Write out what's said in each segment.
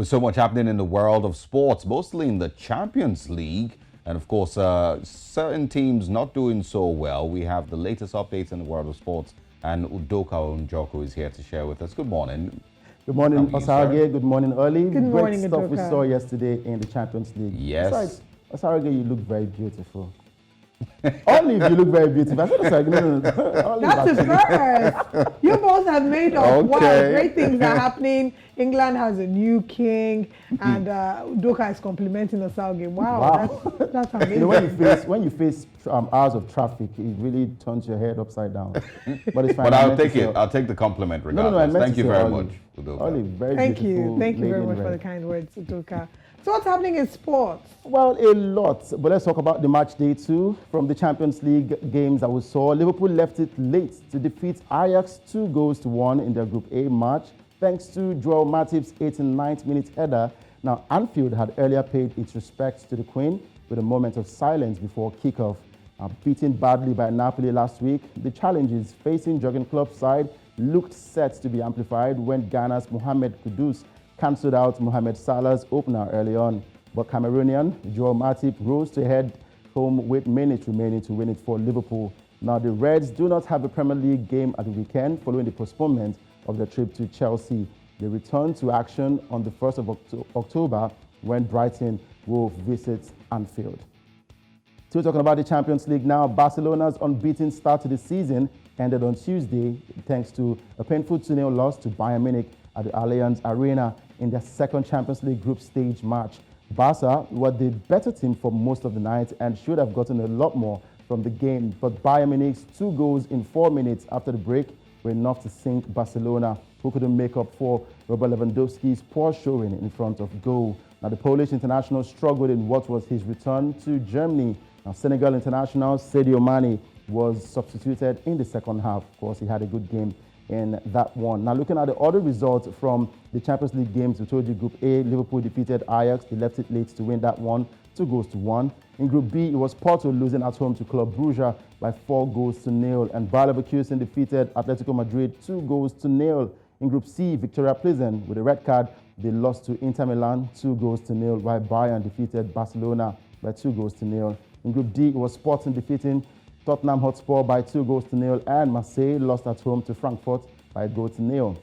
With so much happening in the world of sports, mostly in the Champions League, and of course, certain teams not doing so well, we have the latest updates in the world of sports, and Udoka Njoku is here to share with us. Good morning. Good morning, Osarage. Good morning, Oli. Good morning, Great stuff Udoka. we saw yesterday in the Champions League. Yes. Osarage, you look very beautiful. Only if you look very beautiful. I said, Osarage, no. That's a first. You both have made up. Wow, great things are happening. England has a new king, and Udoka is complimenting Osarage. Wow. That's amazing. You know, when you face hours of traffic, it really turns your head upside down. But it's fine. But I'll take it. I'll take the compliment regardless. Thank you very much, Udoka. Oli, very Thank beautiful. you. Thank you very lady in much for red. the kind words, Udoka. So what's happening in sports? Well, a lot. But let's talk about the match day 2 from the Champions League games that we saw. Liverpool left it late to defeat Ajax 2-1 in their Group A match, thanks to Joel Matip's 89th minute header. Now, Anfield had earlier paid its respects to the Queen with a moment of silence before kickoff. Beaten badly by Napoli last week, the challenges facing Jurgen Klopp's side looked set to be amplified when Ghana's Mohamed Kudus cancelled out Mohamed Salah's opener early on. But Cameroonian Joel Matip rose to head home with minutes remaining to win it for Liverpool. Now, the Reds do not have a Premier League game at the weekend following the postponement of their trip to Chelsea. They return to action on the 1st of October when Brighton will visit Anfield. Still talking about the Champions League now, Barcelona's unbeaten start to the season ended on Tuesday thanks to a painful 2-0 loss to Bayern Munich at the Allianz Arena in their second Champions League group stage match. Barca were the better team for most of the night and should have gotten a lot more from the game, but Bayern Munich's 2 goals in 4 minutes after the break were enough to sink Barcelona, who couldn't make up for Robert Lewandowski's poor showing in front of goal. Now, the Polish international struggled in what was his return to Germany. Now, Senegal international Sadio Mane was substituted in the second half. Of course, he had a good game in that one. Now, looking at the other results from the Champions League games, we told you Group A, Liverpool defeated Ajax. They left it late to win that one, 2-1. In Group B, it was Porto losing at home to Club Brugge by 4-0, and Bayer Leverkusen defeated Atletico Madrid 2-0. In Group C, Victoria Pleasant with a red card, they lost to Inter Milan 2-0, while Bayern defeated Barcelona by 2-0. In Group D, it was Sporting defeating Tottenham Hotspur by 2-0, and Marseille lost at home to Frankfurt by 1-0.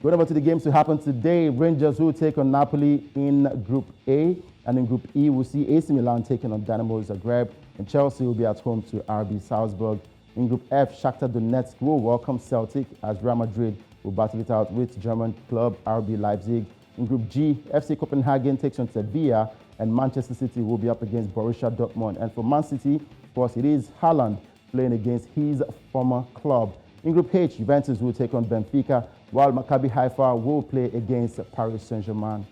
Going over to the games to happen today, Rangers will take on Napoli in Group A, and in Group E, we'll see AC Milan taking on Dynamo Zagreb, and Chelsea will be at home to RB Salzburg. In Group F, Shakhtar Donetsk will welcome Celtic as Real Madrid will battle it out with German club RB Leipzig. In Group G, FC Copenhagen takes on Sevilla, and Manchester City will be up against Borussia Dortmund. And for Man City, of course, it is Haaland playing against his former club. In Group H, Juventus will take on Benfica, while Maccabi Haifa will play against Paris Saint-Germain.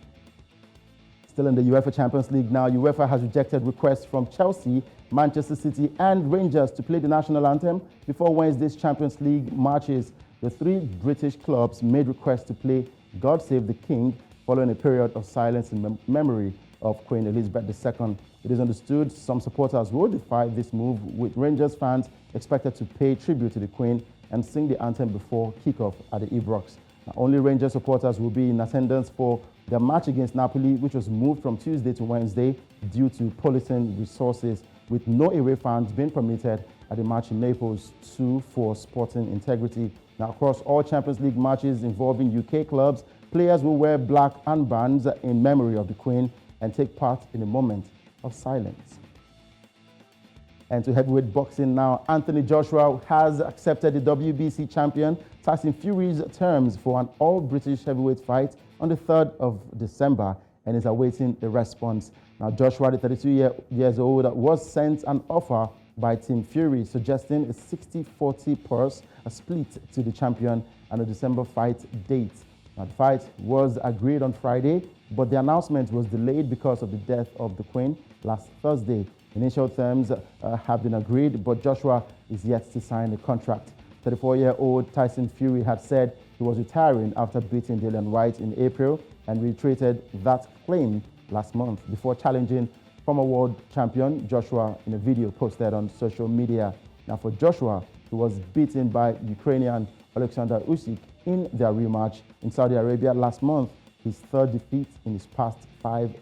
Still in the UEFA Champions League now, UEFA has rejected requests from Chelsea, Manchester City, and Rangers to play the national anthem before Wednesday's Champions League matches. The 3 British clubs made requests to play God Save the King following a period of silence in memory of Queen Elizabeth II. It is understood some supporters will defy this move, with Rangers fans expected to pay tribute to the Queen and sing the anthem before kickoff at the Ibrox. Now, only Rangers supporters will be in attendance for their match against Napoli, which was moved from Tuesday to Wednesday due to policing resources, with no away fans being permitted at the match in Naples for sporting integrity. Now, across all Champions League matches involving UK clubs, players will wear black armbands in memory of the Queen and take part in a moment of silence. And to heavyweight boxing now, Anthony Joshua has accepted the WBC champion Tyson Fury's terms for an all-British heavyweight fight on the 3rd of December and is awaiting a response. Now, Joshua, the 32-year-old, was sent an offer by Team Fury suggesting a 60-40 purse, a split to the champion, and a December fight date. Now, the fight was agreed on Friday, but the announcement was delayed because of the death of the Queen last Thursday. Initial terms have been agreed, but Joshua is yet to sign a contract. 34-year-old Tyson Fury had said he was retiring after beating Dillian Whyte in April and reiterated that claim last month before challenging former world champion Joshua in a video posted on social media. Now, for Joshua, who was beaten by Ukrainian Alexander Usyk in their rematch in Saudi Arabia last month, his third defeat in his past 5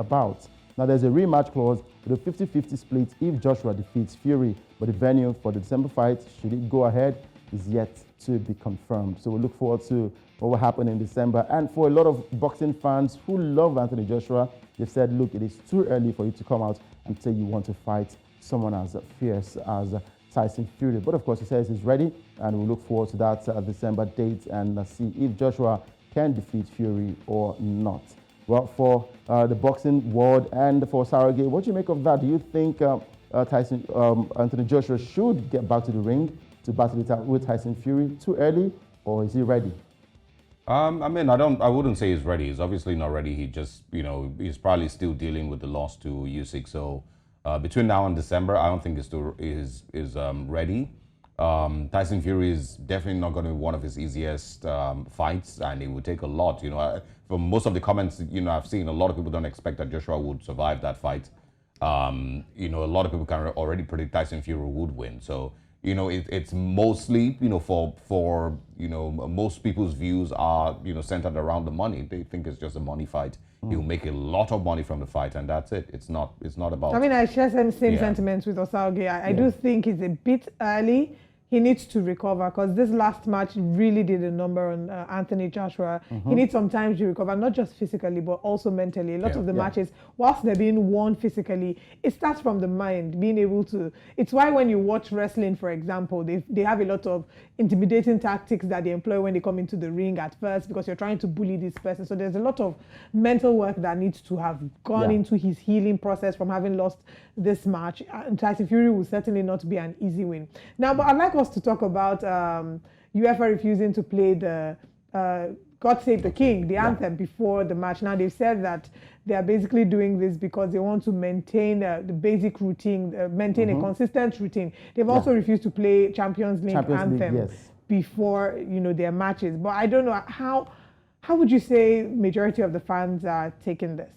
bouts. Now, there's a rematch clause with a 50-50 split if Joshua defeats Fury, but the venue for the December fight, should it go ahead, is yet to be confirmed. So we look forward to what will happen in December. And for a lot of boxing fans who love Anthony Joshua, they've said, look, it is too early for you to come out and say you want to fight someone as fierce as Tyson Fury. But of course, he says he's ready, and we look forward to that December date and see if Joshua can defeat Fury or not. Well, for the boxing world and for Saragay, what do you make of that? Do you think Anthony Joshua should get back to the ring to battle it out with Tyson Fury too early, or is he ready? I mean, I wouldn't say he's ready. He's obviously not ready. He just, he's probably still dealing with the loss to Usyk. So between now and December, I don't think he's ready. Tyson Fury is definitely not going to be one of his easiest fights, and it would take a lot. From most of the comments, I've seen, a lot of people don't expect that Joshua would survive that fight. A lot of people can already predict Tyson Fury would win. So, it's mostly, for most people's views are, centered around the money. They think it's just a money fight. He'll make a lot of money from the fight, and that's it. It's not about. I mean, I share some same sentiments with Osaoge. I do think it's a bit early. He needs to recover, because this last match really did a number on Anthony Joshua. He needs some time to recover, not just physically, but also mentally. A lot of the matches, whilst they're being won physically, it starts from the mind, being able to... It's why when you watch wrestling, for example, they have a lot of intimidating tactics that they employ when they come into the ring at first, because you're trying to bully this person. So there's a lot of mental work that needs to have gone into his healing process from having lost this match. Tyson Fury will certainly not be an easy win. Now, but I'd like us to talk about UEFA refusing to play the God Save the King, the anthem, before the match. Now, they've said that they are basically doing this because they want to maintain the basic routine, maintain a consistent routine. They've also refused to play Champions League anthem before, their matches. But I don't know, how would you say majority of the fans are taking this?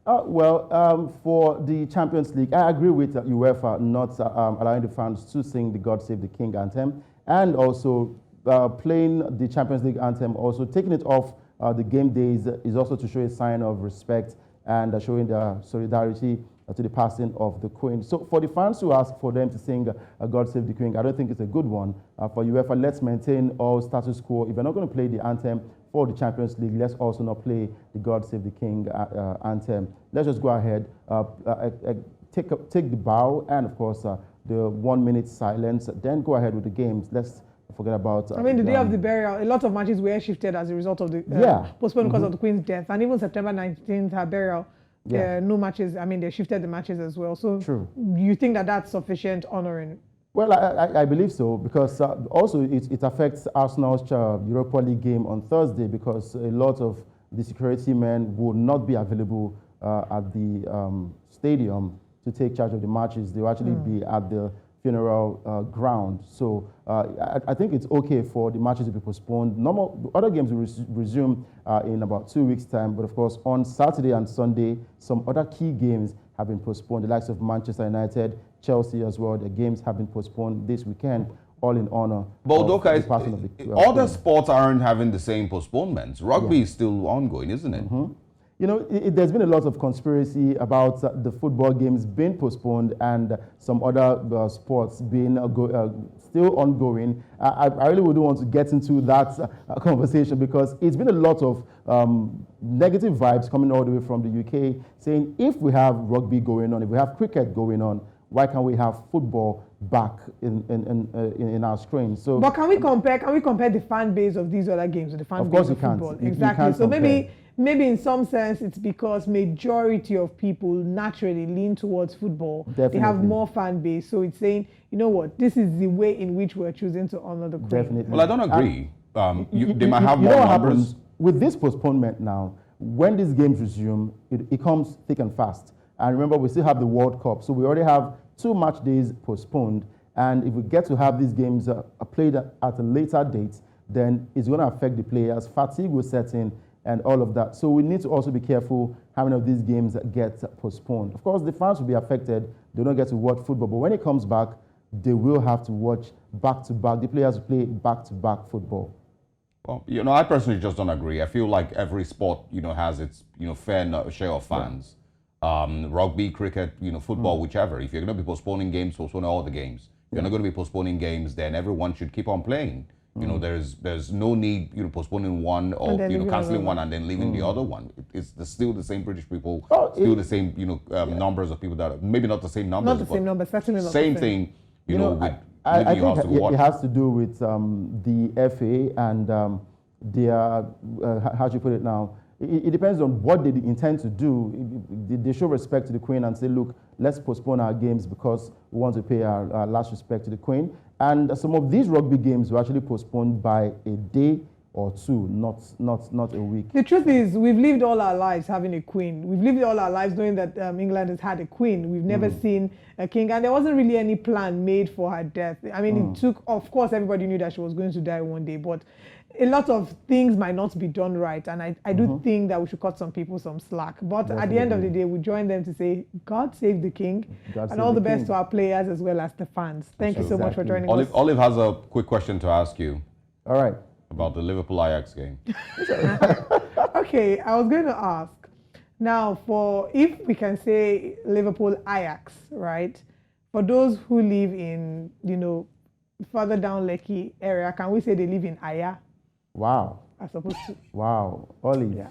For the Champions League, I agree with UEFA not allowing the fans to sing the God Save the King anthem, and also playing the Champions League anthem, also taking it off the game days is also to show a sign of respect and showing their solidarity to the passing of the Queen. So for the fans who ask for them to sing God Save the King, I don't think it's a good one. For UEFA, let's maintain all status quo. If you're not going to play the anthem for the Champions League, let's also not play the God Save the King anthem. Let's just go ahead, take the bow, and of course the 1 minute silence, then go ahead with the games. Let's forget about... the day of the burial, a lot of matches were shifted as a result of the postponed because of the Queen's death. And even September 19th, her burial, no matches. I mean, they shifted the matches as well. So you think that that's sufficient honoring? Well, I believe so, because also it affects Arsenal's Europa League game on Thursday, because a lot of the security men will not be available at the stadium to take charge of the matches. They will actually be at the funeral ground. So I think it's okay for the matches to be postponed. Other games will resume in about 2 weeks' time. But of course, on Saturday and Sunday, some other key games have been postponed. The likes of Manchester United, Chelsea as well, the games have been postponed this weekend, all in honor of the passing of the other sports aren't having the same postponements. Rugby is still ongoing, isn't it? There's been a lot of conspiracy about the football games being postponed and some other sports being still ongoing. I really wouldn't want to get into that conversation, because it's been a lot of negative vibes coming all the way from the UK saying, if we have rugby going on, if we have cricket going on, why can't we have football back in our screen? So, but can we compare the fan base of these other games with the fan base of football? Exactly. So maybe in some sense it's because majority of people naturally lean towards football. Definitely. They have more fan base. So it's saying, you know what, this is the way in which we're choosing to honor the Queen. Definitely. Well, I don't agree. They might have more numbers. With this postponement now, when these games resume, it comes thick and fast. And remember, we still have the World Cup. So we already have 2 match days postponed. And if we get to have these games played at a later date, then it's going to affect the players. Fatigue will set in and all of that. So we need to also be careful how many of these games get postponed. Of course, the fans will be affected. They don't get to watch football. But when it comes back, they will have to watch back-to-back. The players will play back-to-back football. Well, I personally just don't agree. I feel like every sport, has its, fair share of fans. Rugby, cricket, football, whichever. If you're going to be postponing games, postpone all the games. If you're not going to be postponing games, then everyone should keep on playing. There's no need, postponing one or, canceling one and then leaving the other one. It's still the same British people, still the same, numbers of people that are, maybe not the same numbers. Not the same numbers, certainly not same the same. thing, with I your house to think watch. it has to do with the FA and their, how do you put it now? It depends on what they intend to do. They show respect to the Queen and say, look, let's postpone our games because we want to pay our last respect to the Queen. And some of these rugby games were actually postponed by a day or two, not a week. The truth is, we've lived all our lives having a queen. We've lived all our lives knowing that England has had a queen. We've never seen a king, and there wasn't really any plan made for her death. I mean, it took, of course, everybody knew that she was going to die one day, but a lot of things might not be done right, and I do think that we should cut some people some slack. But at the end of the day, we join them to say, God save the king, and all the best to our players as well as the fans. Thank you so much for joining us. Olive has a quick question to ask you. All right. About the Liverpool Ajax game. Okay, I was going to ask. Now, if we can say Liverpool Ajax, right? For those who live in, further down Lekki area, can we say they live in Aya? Wow. As opposed to. Wow. Olive. Yeah.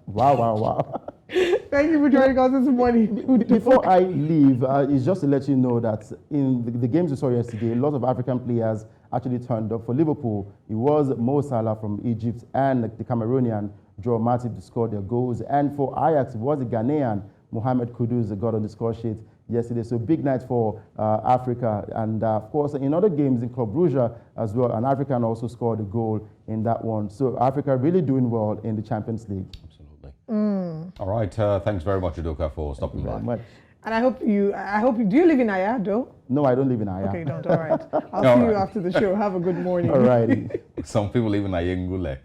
Wow. Thank you for joining us this morning. Before I leave, it's just to let you know that in the games we saw yesterday, a lot of African players actually turned up. For Liverpool, it was Mo Salah from Egypt and the Cameroonian Joe Matip to score their goals. And for Ajax, it was the Ghanaian Mohamed Kudus that got on the score sheet yesterday. So big night for Africa. And of course, in other games in Club Brugge as well, an African also scored a goal in that one. So Africa really doing well in the Champions League. Absolutely. All right. Thanks very much, Udoka, for stopping by. Very much. And I hope you, do you live in Aya, though? No, I don't live in Aya. Okay, don't. All right. I'll see you after the show. Have a good morning. All righty. Some people live in Ayengule.